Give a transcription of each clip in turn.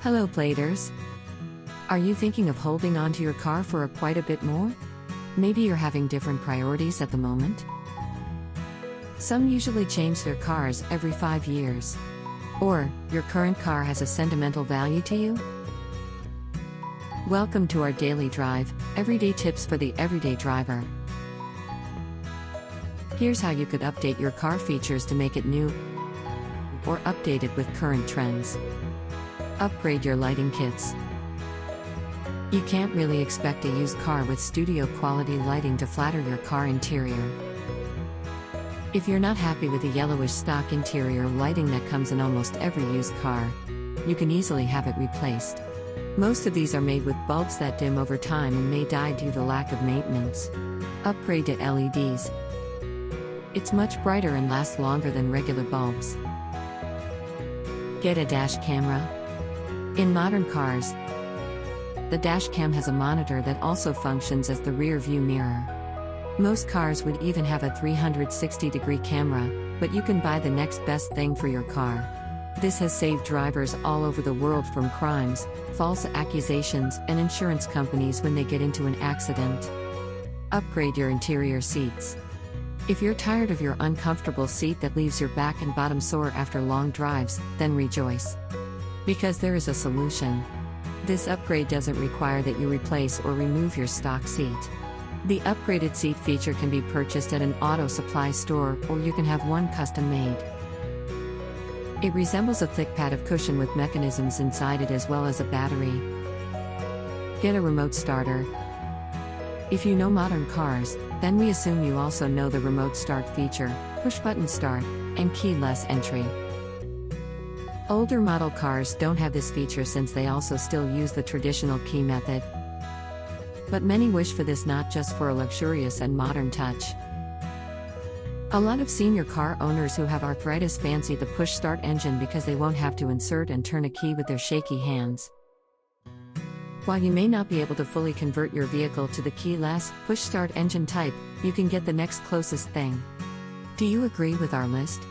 Hello Bladers! Are you thinking of holding on to your car for quite a bit more? Maybe you're having different priorities at the moment? Some usually change their cars every 5 years. Or, your current car has a sentimental value to you? Welcome to our daily drive, everyday tips for the everyday driver. Here's how you could update your car features to make it new or update it with current trends. Upgrade your lighting kits. You can't really expect a used car with studio quality lighting to flatter your car interior. If you're not happy with the yellowish stock interior lighting that comes in almost every used car, you can easily have it replaced. Most of these are made with bulbs that dim over time and may die due to lack of maintenance. Upgrade to LEDs. It's much brighter and lasts longer than regular bulbs. Get a dash camera. In modern cars, the dash cam has a monitor that also functions as the rear view mirror. Most cars would even have a 360-degree camera, but you can buy the next best thing for your car. This has saved drivers all over the world from crimes, false accusations, and insurance companies when they get into an accident. Upgrade your interior seats. If you're tired of your uncomfortable seat that leaves your back and bottom sore after long drives, then rejoice. Because there is a solution. This upgrade doesn't require that you replace or remove your stock seat. The upgraded seat feature can be purchased at an auto supply store, or you can have one custom made. It resembles a thick pad of cushion with mechanisms inside it as well as a battery. Get a remote starter. If you know modern cars, then we assume you also know the remote start feature, push-button start, and keyless entry. Older model cars don't have this feature since they also still use the traditional key method. But many wish for this not just for a luxurious and modern touch. A lot of senior car owners who have arthritis fancy the push-start engine because they won't have to insert and turn a key with their shaky hands. While you may not be able to fully convert your vehicle to the keyless, push-start engine type, you can get the next closest thing. Do you agree with our list?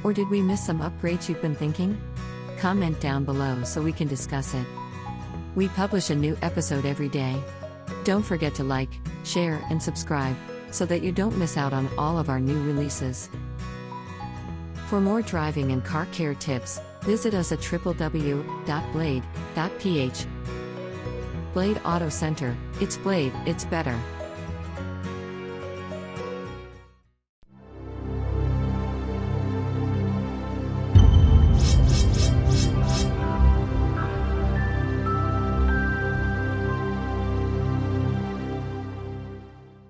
Or did we miss some upgrades you've been thinking? Comment down below so we can discuss it. We publish a new episode every day. Don't forget to like, share, and subscribe, so that you don't miss out on all of our new releases. For more driving and car care tips, visit us at www.blade.ph. Blade Auto Center, it's Blade, it's better.